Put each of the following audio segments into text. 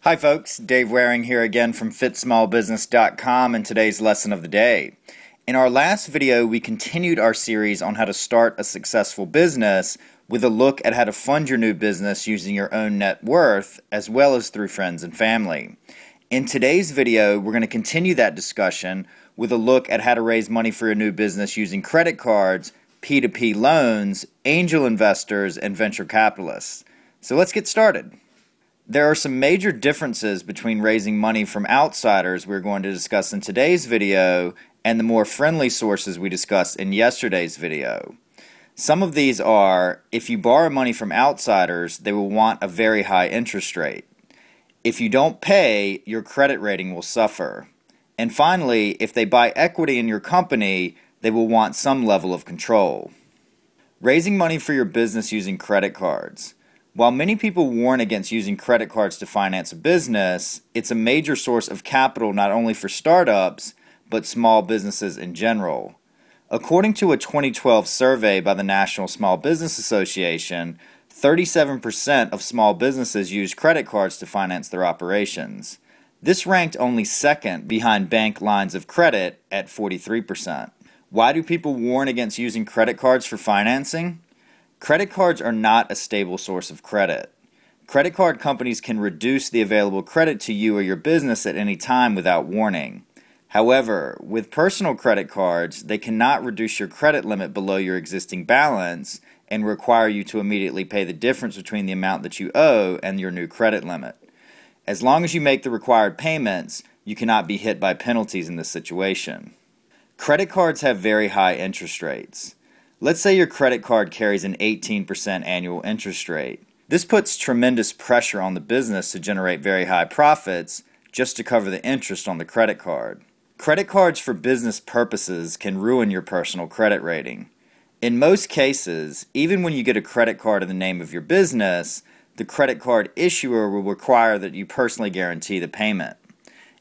Hi folks, Dave Waring here again from fitsmallbusiness.com and today's lesson of the day. In our last video, we continued our series on how to start a successful business with a look at how to fund your new business using your own net worth as well as through friends and family. In today's video, we're going to continue that discussion with a look at how to raise money for your new business using credit cards, P2P loans, angel investors, and venture capitalists. So let's get started. There are some major differences between raising money from outsiders we're going to discuss in today's video and the more friendly sources we discussed in yesterday's video. Some of these are, if you borrow money from outsiders, they will want a very high interest rate. If you don't pay, your credit rating will suffer. And finally, if they buy equity in your company, they will want some level of control. Raising money for your business using credit cards. While many people warn against using credit cards to finance a business, it's a major source of capital not only for startups, but small businesses in general. According to a 2012 survey by the National Small Business Association, 37% of small businesses use credit cards to finance their operations. This ranked only second behind bank lines of credit at 43%. Why do people warn against using credit cards for financing? Credit cards are not a stable source of credit. Credit card companies can reduce the available credit to you or your business at any time without warning. However, with personal credit cards, they cannot reduce your credit limit below your existing balance and require you to immediately pay the difference between the amount that you owe and your new credit limit. As long as you make the required payments, you cannot be hit by penalties in this situation. Credit cards have very high interest rates. Let's say your credit card carries an 18% annual interest rate. This puts tremendous pressure on the business to generate very high profits just to cover the interest on the credit card. Credit cards for business purposes can ruin your personal credit rating. In most cases, even when you get a credit card in the name of your business, the credit card issuer will require that you personally guarantee the payment.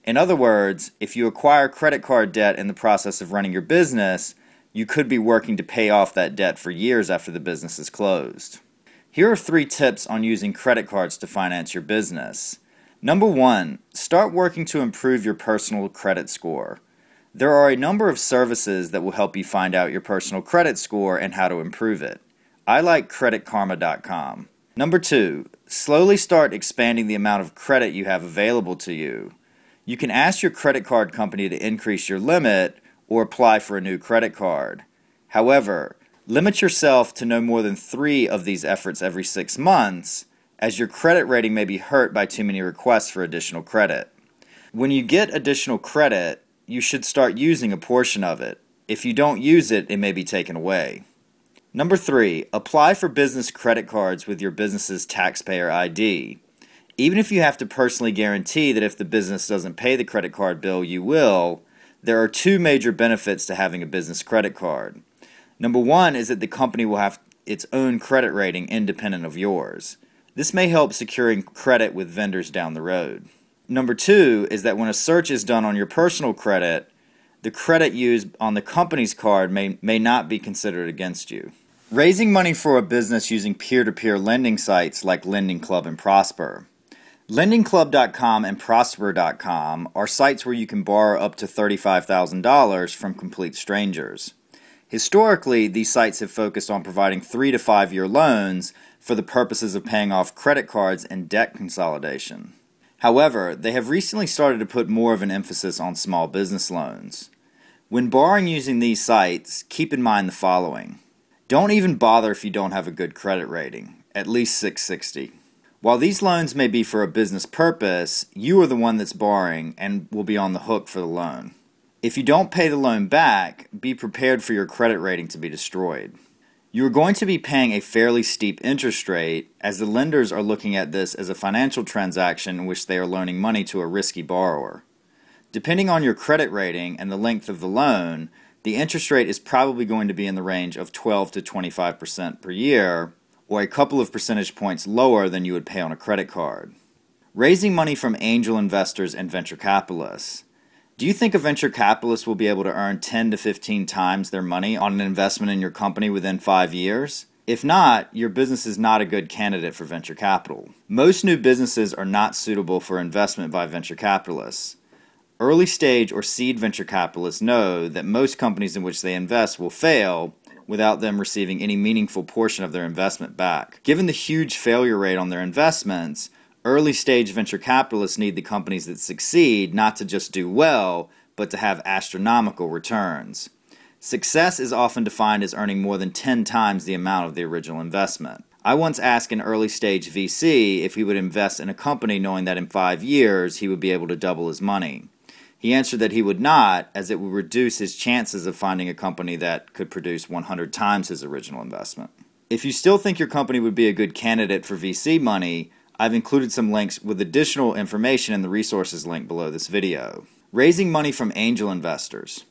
In other words, if you acquire credit card debt in the process of running your business, you could be working to pay off that debt for years after the business is closed. Here are 3 tips on using credit cards to finance your business. Number 1, start working to improve your personal credit score. There are a number of services that will help you find out your personal credit score and how to improve it. I like creditkarma.com. Number 2, slowly start expanding the amount of credit you have available to you. You can ask your credit card company to increase your limit or apply for a new credit card. However, limit yourself to no more than 3 of these efforts every 6 months, as your credit rating may be hurt by too many requests for additional credit. When you get additional credit, you should start using a portion of it. If you don't use it, it may be taken away. Number 3, apply for business credit cards with your business's taxpayer ID. Even if you have to personally guarantee that if the business doesn't pay the credit card bill, you will, there are 2 major benefits to having a business credit card. Number 1 is that the company will have its own credit rating independent of yours. This may help securing credit with vendors down the road. Number 2 is that when a search is done on your personal credit, the credit used on the company's card may not be considered against you. Raising money for a business using peer-to-peer lending sites like Lending Club and Prosper. LendingClub.com and Prosper.com are sites where you can borrow up to $35,000 from complete strangers. Historically, these sites have focused on providing 3 to 5 year loans for the purposes of paying off credit cards and debt consolidation. However, they have recently started to put more of an emphasis on small business loans. When borrowing using these sites, keep in mind the following. Don't even bother if you don't have a good credit rating, at least 660. While these loans may be for a business purpose, you are the one that's borrowing and will be on the hook for the loan. If you don't pay the loan back, be prepared for your credit rating to be destroyed. You are going to be paying a fairly steep interest rate, as the lenders are looking at this as a financial transaction in which they are loaning money to a risky borrower. Depending on your credit rating and the length of the loan, the interest rate is probably going to be in the range of 12 to 25% per year, or a couple of percentage points lower than you would pay on a credit card. Raising money from angel investors and venture capitalists. Do you think a venture capitalist will be able to earn 10 to 15 times their money on an investment in your company within 5 years? If not, your business is not a good candidate for venture capital. Most new businesses are not suitable for investment by venture capitalists. Early stage or seed venture capitalists know that most companies in which they invest will fail without them receiving any meaningful portion of their investment back. Given the huge failure rate on their investments, early stage venture capitalists need the companies that succeed not to just do well, but to have astronomical returns. Success is often defined as earning more than 10 times the amount of the original investment. I once asked an early stage VC if he would invest in a company knowing that in 5 years he would be able to double his money. He answered that he would not, as it would reduce his chances of finding a company that could produce 100 times his original investment. If you still think your company would be a good candidate for VC money, I've included some links with additional information in the resources link below this video. Raising money from angel investors.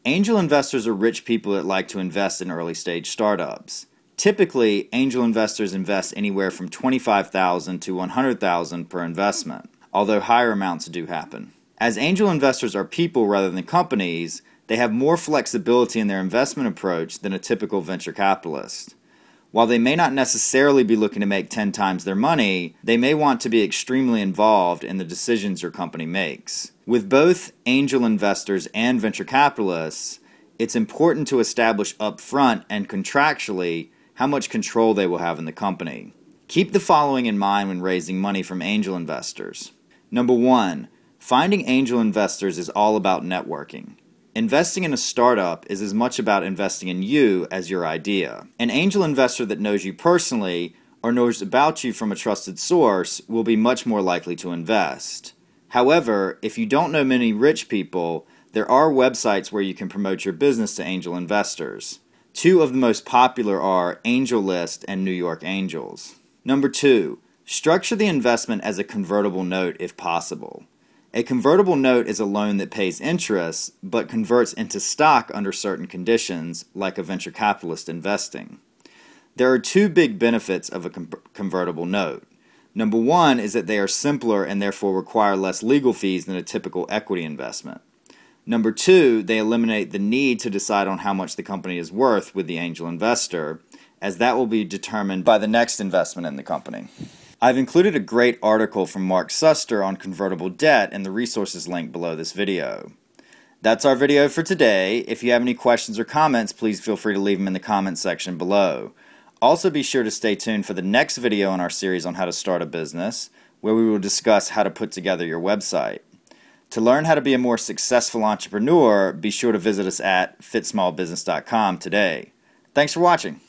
Angel investors are rich people that like to invest in early stage startups. Typically, angel investors invest anywhere from $25,000 to $100,000 per investment, although higher amounts do happen. As angel investors are people rather than companies, they have more flexibility in their investment approach than a typical venture capitalist. While they may not necessarily be looking to make 10 times their money, they may want to be extremely involved in the decisions your company makes. With both angel investors and venture capitalists, it's important to establish upfront and contractually how much control they will have in the company. Keep the following in mind when raising money from angel investors. Number 1. Finding angel investors is all about networking. Investing in a startup is as much about investing in you as your idea. An angel investor that knows you personally or knows about you from a trusted source will be much more likely to invest. However, if you don't know many rich people, there are websites where you can promote your business to angel investors. 2 of the most popular are AngelList and New York Angels. Number 2, structure the investment as a convertible note if possible. A convertible note is a loan that pays interest, but converts into stock under certain conditions, like a venture capitalist investing. There are 2 big benefits of a convertible note. Number 1 is that they are simpler and therefore require less legal fees than a typical equity investment. Number 2, they eliminate the need to decide on how much the company is worth with the angel investor, as that will be determined by the next investment in the company. I've included a great article from Mark Suster on convertible debt in the resources link below this video. That's our video for today. If you have any questions or comments, please feel free to leave them in the comments section below. Also be sure to stay tuned for the next video in our series on how to start a business, where we will discuss how to put together your website. To learn how to be a more successful entrepreneur, be sure to visit us at fitsmallbusiness.com today. Thanks for watching.